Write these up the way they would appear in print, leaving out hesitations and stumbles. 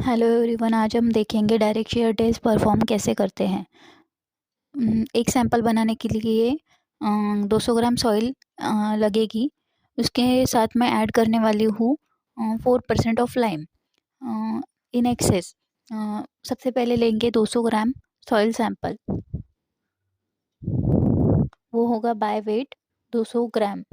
Hello everyone, आज हम देखेंगे डायरेक्ट शेयर टेस्ट परफॉर्म कैसे करते हैं। एक सैंपल बनाने के लिए 200 ग्राम सॉइल लगेगी। उसके साथ मैं ऐड करने वाली हूँ 4% ऑफ लाइम इन एक्सेस। सबसे पहले लेंगे 200 ग्राम सॉइल सैंपल। वो होगा बाय वेट 200 ग्राम।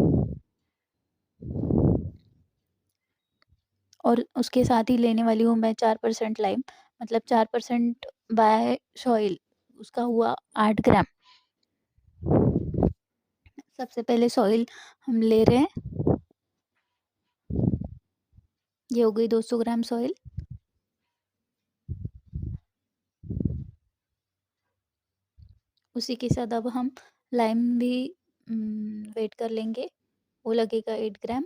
और उसके साथ ही लेने वाली हूँ मैं 4% लाइम, मतलब 4% बाय सॉइल, उसका हुआ 8 ग्राम। सबसे पहले सॉइल हम ले रहे हैं। ये हो गई 200 ग्राम सॉइल। उसी के साथ अब हम लाइम भी वेट कर लेंगे। वो लगेगा 8 ग्राम।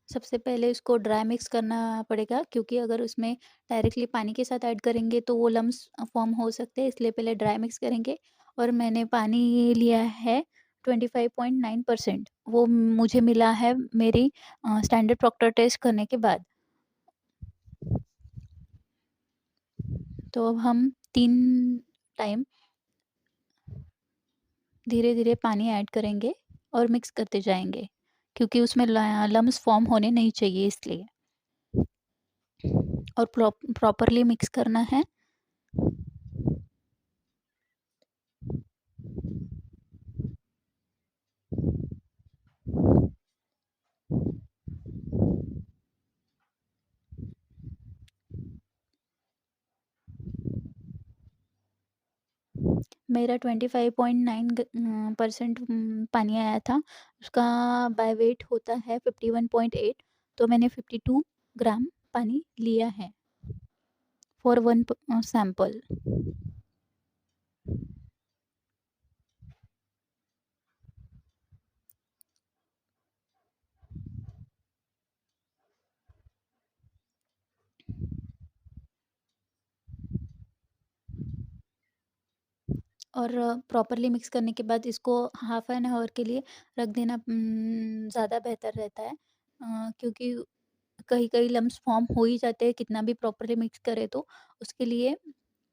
सबसे पहले इसको ड्राई मिक्स करना पड़ेगा, क्योंकि अगर उसमें डायरेक्टली पानी के साथ ऐड करेंगे तो वो लम्स फॉर्म हो सकते हैं, इसलिए पहले ड्राई मिक्स करेंगे। और मैंने पानी लिया है 25.9%। वो मुझे मिला है मेरी स्टैंडर्ड प्रॉक्टर टेस्ट करने के बाद। तो अब हम 3 टाइम धीरे धीरे पानी ऐड करेंगे और मिक्स करते जाएंगे, क्योंकि उसमें लम्स फॉर्म होने नहीं चाहिए, इसलिए। और प्रॉपरली मिक्स करना है। मेरा 25.9% पानी आया था। उसका बाय वेट होता है 51.8। तो मैंने 52 ग्राम पानी लिया है फॉर वन सैंपल। और प्रॉपरली मिक्स करने के बाद इसको हाफ एन आवर के लिए रख देना ज़्यादा बेहतर रहता है, क्योंकि कहीं कहीं लम्स फॉर्म हो ही जाते हैं कितना भी प्रॉपरली मिक्स करें तो। उसके लिए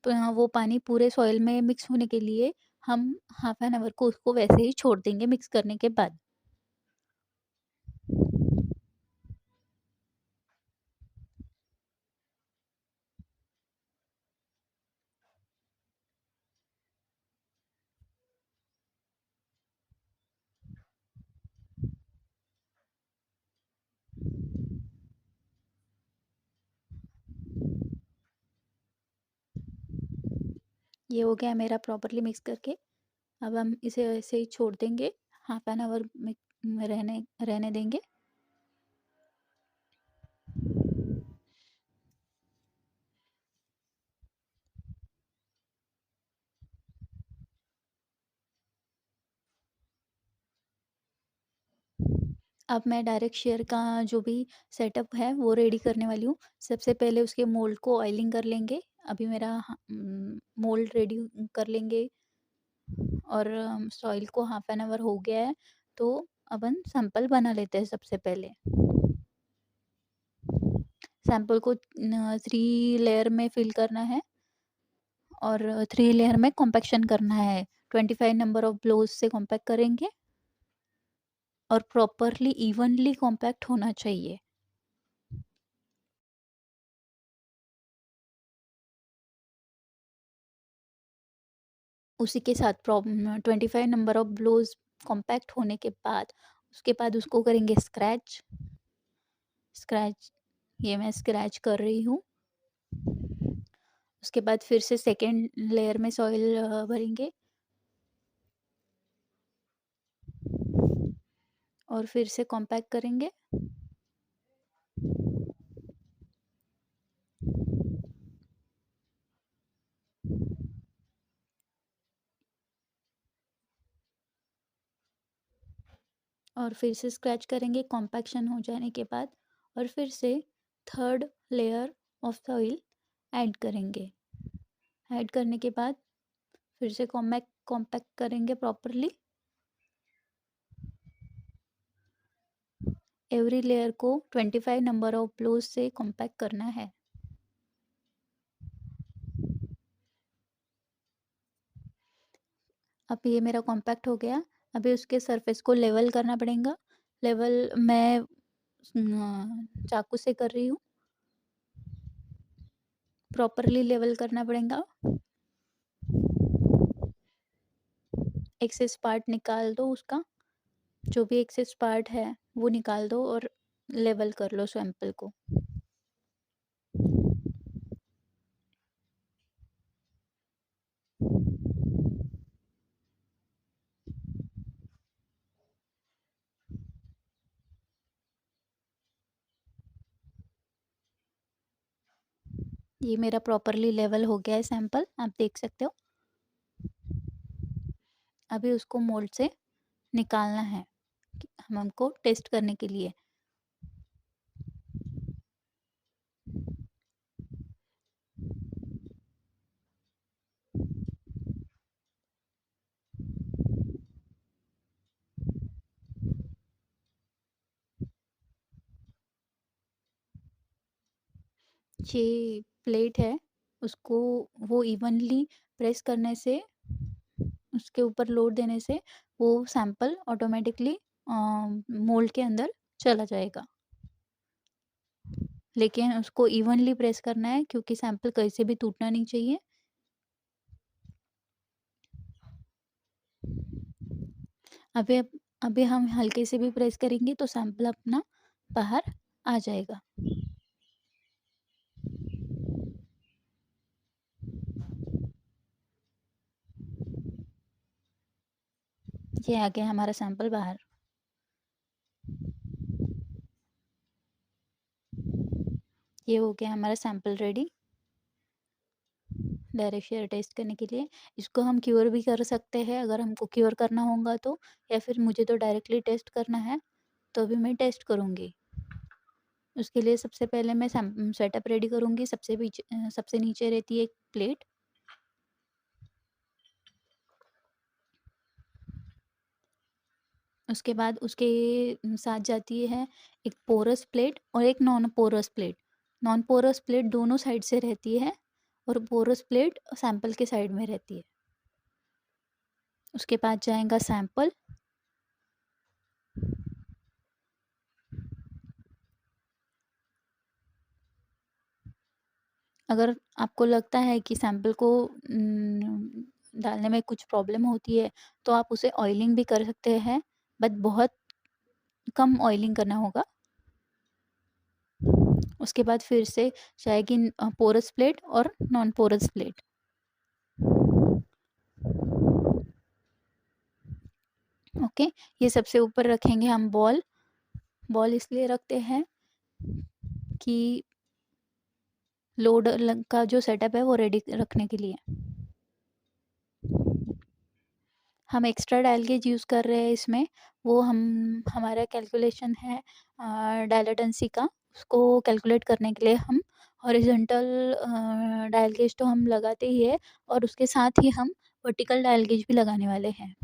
वो पानी पूरे सॉइल में मिक्स होने के लिए हम हाफ एन आवर को उसको वैसे ही छोड़ देंगे मिक्स करने के बाद। ये हो गया मेरा प्रॉपरली मिक्स करके। अब हम इसे ऐसे ही छोड़ देंगे, हाफ एन आवर में रहने रहने देंगे। अब मैं डायरेक्ट शेयर का जो भी सेटअप है वो रेडी करने वाली हूँ। सबसे पहले उसके मोल्ड को ऑयलिंग कर लेंगे। अभी मेरा मोल्ड रेडी कर लेंगे। और सॉइल को हाफ एन आवर हो गया है, तो अपन सैंपल बना लेते हैं। सबसे पहले सैंपल को 3 लेयर में फिल करना है और 3 लेयर में कॉम्पैक्शन करना है। 25 नंबर ऑफ ब्लोज से कॉम्पैक्ट करेंगे और प्रॉपरली इवनली कॉम्पैक्ट होना चाहिए। उसी के साथ 25 नंबर ऑफ ब्लोज कॉम्पैक्ट होने के बाद उसके बाद उसको करेंगे स्क्रैच। ये मैं स्क्रैच कर रही हूँ। उसके बाद फिर से सेकेंड लेयर में सॉइल भरेंगे और फिर से कॉम्पैक्ट करेंगे। और फिर से स्क्रैच करेंगे कॉम्पैक्शन हो जाने के बाद। और फिर से third layer of soil add करेंगे। ऐड करने के बाद फिर से कॉम्पैक्ट करेंगे प्रॉपरली। एवरी लेयर को 25 नंबर ऑफ ब्लोज से कॉम्पैक्ट करना है। अब ये मेरा कॉम्पैक्ट हो गया। अभी उसके सरफेस को लेवल करना पड़ेगा। लेवल मैं चाकू से कर रही हूँ। प्रॉपरली लेवल करना पड़ेगा। एक्सेस पार्ट निकाल दो, उसका जो भी एक्सेस पार्ट है वो निकाल दो और लेवल कर लो सैंपल को। ये मेरा प्रॉपरली लेवल हो गया है सैंपल, आप देख सकते हो। अभी उसको मोल्ड से निकालना है हमको टेस्ट करने के लिए। ये प्लेट है, उसको वो इवनली प्रेस करने से, उसके ऊपर लोड देने से वो सैंपल ऑटोमेटिकली मोल्ड के अंदर चला जाएगा। लेकिन उसको इवनली प्रेस करना है क्योंकि सैंपल कहीं से भी टूटना नहीं चाहिए। अभी अभी हम हल्के से भी प्रेस करेंगे तो सैंपल अपना बाहर आ जाएगा। ये आ गया हमारा सैंपल बाहर। ये हो गया हमारा sample ready direct shear test करने के लिए। इसको हम क्योर भी कर सकते हैं अगर हमको क्योर करना होगा तो, या फिर मुझे तो डायरेक्टली टेस्ट करना है तो अभी मैं टेस्ट करूँगी। उसके लिए सबसे पहले मैं सेटअप रेडी करूँगी। सबसे नीचे रहती है एक प्लेट, उसके बाद उसके साथ जाती है एक पोरस प्लेट और एक non porous plate. Non porous plate दोनों साइड से रहती है और पोरस प्लेट सैंपल के साइड में रहती है। उसके बाद जाएगा सैंपल। अगर आपको लगता है कि सैंपल को डालने में कुछ प्रॉब्लम होती है तो आप उसे ऑयलिंग भी कर सकते हैं, बट बहुत कम ऑयलिंग करना होगा। उसके बाद फिर से जाएगी पोरस प्लेट और नॉन पोरस प्लेट। ओके, ये सबसे ऊपर रखेंगे हम बॉल। बॉल इसलिए रखते हैं कि लोड का जो सेटअप है वो रेडी रखने के लिए। हम एक्स्ट्रा डायल गेज यूज़ कर रहे हैं इसमें, वो हमारा कैलकुलेशन है डायलेटेंसी का, उसको कैलकुलेट करने के लिए हम हॉरिजॉन्टल डायल गेज तो हम लगाते ही है और उसके साथ ही हम वर्टिकल डायल गेज भी लगाने वाले हैं।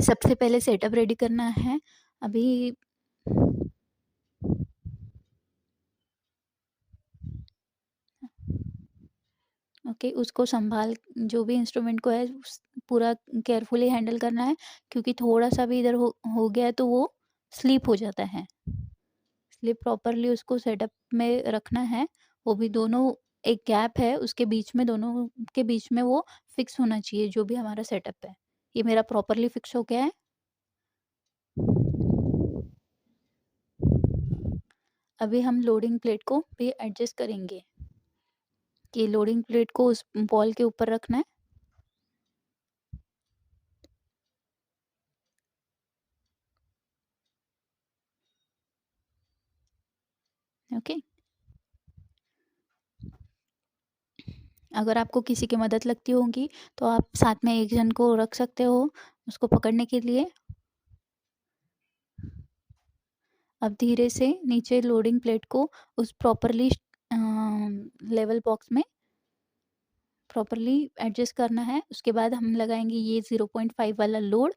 सबसे पहले सेटअप रेडी करना है। अभी ओके, उसको संभाल, जो भी इंस्ट्रूमेंट को है पूरा केयरफुली हैंडल करना है क्योंकि थोड़ा सा भी इधर हो गया है तो वो स्लिप हो जाता है, इसलिए प्रॉपरली उसको सेटअप में रखना है। वो भी दोनों एक गैप है उसके बीच में, दोनों के बीच में वो फिक्स होना चाहिए जो भी हमारा सेटअप है। ये मेरा प्रॉपरली फिक्स हो गया है। अभी हम लोडिंग प्लेट को भी एडजस्ट करेंगे कि लोडिंग प्लेट को उस बॉल के ऊपर रखना है। ओके, अगर आपको किसी की मदद लगती होगी तो आप साथ में एक जन को रख सकते हो उसको पकड़ने के लिए। अब धीरे से नीचे लोडिंग प्लेट को उस प्रॉपरली लेवल बॉक्स में प्रॉपरली एडजस्ट करना है। उसके बाद हम लगाएंगे ये 0.5 वाला लोड।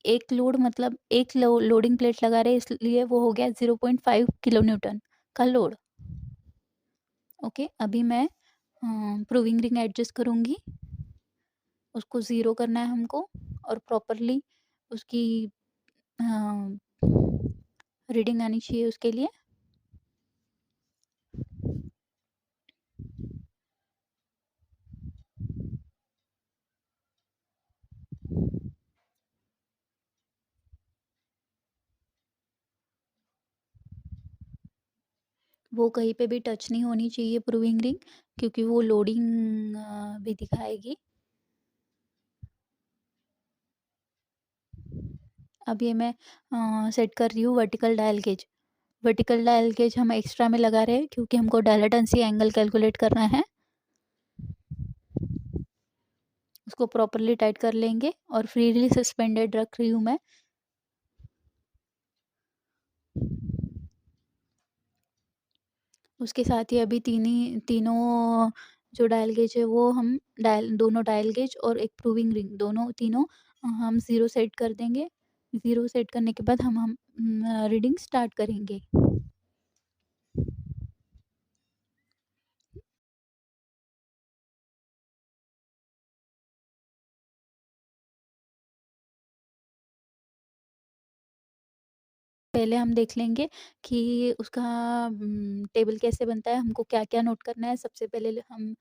एक लोड मतलब एक लोडिंग प्लेट लगा रहे हैं, इसलिए वो हो गया 0.5 किलो न्यूटन का लोड। ओके, अभी मैं प्रूविंग रिंग एडजस्ट करूँगी, उसको ज़ीरो करना है हमको और प्रॉपरली उसकी रीडिंग आनी चाहिए उसके लिए। वो कहीं पे भी टच नहीं होनी चाहिए प्रूविंग रिंग, क्योंकि वो लोडिंग भी दिखाएगी। अब ये मैं सेट कर रही हूँ vertical dial gauge. Vertical dial gauge हम एक्स्ट्रा में लगा रहे हैं क्योंकि हमको डायलेटेंसी एंगल कैलकुलेट करना है। उसको प्रॉपरली टाइट कर लेंगे और फ्रीली सस्पेंडेड रख रही हूँ मैं। उसके साथ ही अभी तीनों जो डायल गेज है वो हम दोनों डायल गेज और एक प्रूविंग रिंग दोनों तीनों हम ज़ीरो सेट कर देंगे। ज़ीरो सेट करने के बाद हम रीडिंग स्टार्ट करेंगे। पहले हम देख लेंगे कि उसका टेबल कैसे बनता है, हमको क्या-क्या नोट करना है। सबसे पहले हम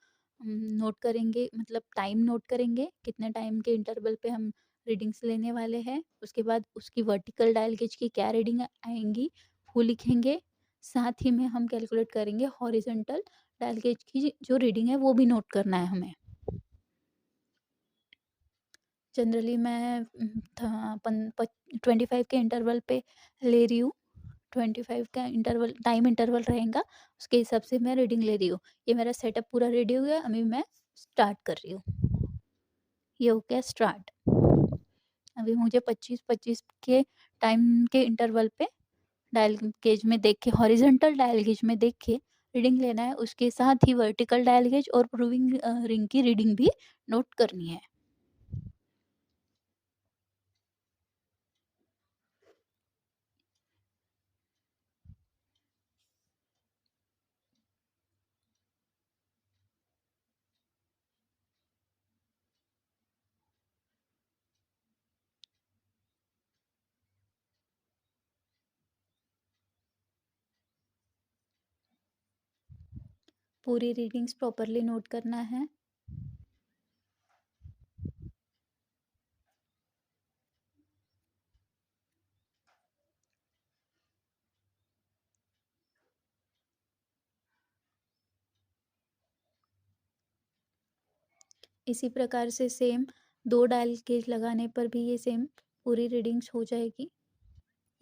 नोट करेंगे, मतलब टाइम नोट करेंगे, कितने टाइम के इंटरवल पे हम रीडिंग्स लेने वाले हैं। उसके बाद उसकी वर्टिकल डायल गेज की क्या रीडिंग आएँगी, वो लिखेंगे। साथ ही में हम कैलकुलेट करेंगे हॉरिज़ॉन्टल डायल गेज की जो रीडिंग है, वो भी नोट करना है हमें। जनरली मैं 25 के इंटरवल पे ले रही हूँ। 25 का इंटरवल टाइम इंटरवल रहेगा, उसके हिसाब से मैं रीडिंग ले रही हूँ। ये मेरा सेटअप पूरा रेडी हो गया, अभी मैं स्टार्ट कर रही हूँ। ये हो गया स्टार्ट। अभी मुझे 25-25 के टाइम के इंटरवल पे डायल गेज में देख के, हॉरिजॉन्टल डायल गेज में देख के रीडिंग लेना है। उसके साथ ही वर्टिकल डायल गेज और प्रूविंग रिंग की रीडिंग भी नोट करनी है। पूरी रीडिंग्स प्रॉपरली नोट करना है। इसी प्रकार से सेम 2 डायल गेज लगाने पर भी ये सेम पूरी रीडिंग्स हो जाएगी।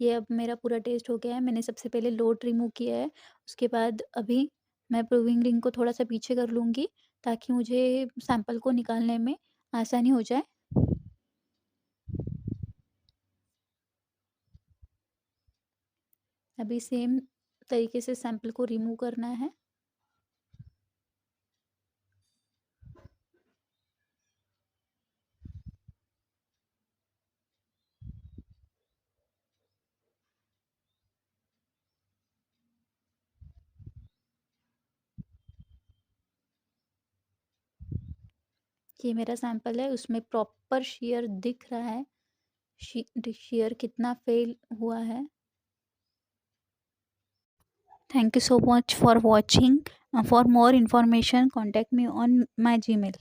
ये अब मेरा पूरा टेस्ट हो गया है। मैंने सबसे पहले लोड रिमूव किया है, उसके बाद अभी मैं प्रूविंग रिंग को थोड़ा-सा पीछे कर लूँगी ताकि मुझे सैंपल को निकालने में आसानी हो जाए। अभी सेम तरीके से सैंपल को रिमूव करना है। ये मेरा सैंपल है, उसमें प्रॉपर शियर दिख रहा है। शियर कितना फेल हुआ है। Thank you so much for watching. For more information, contact me on my Gmail.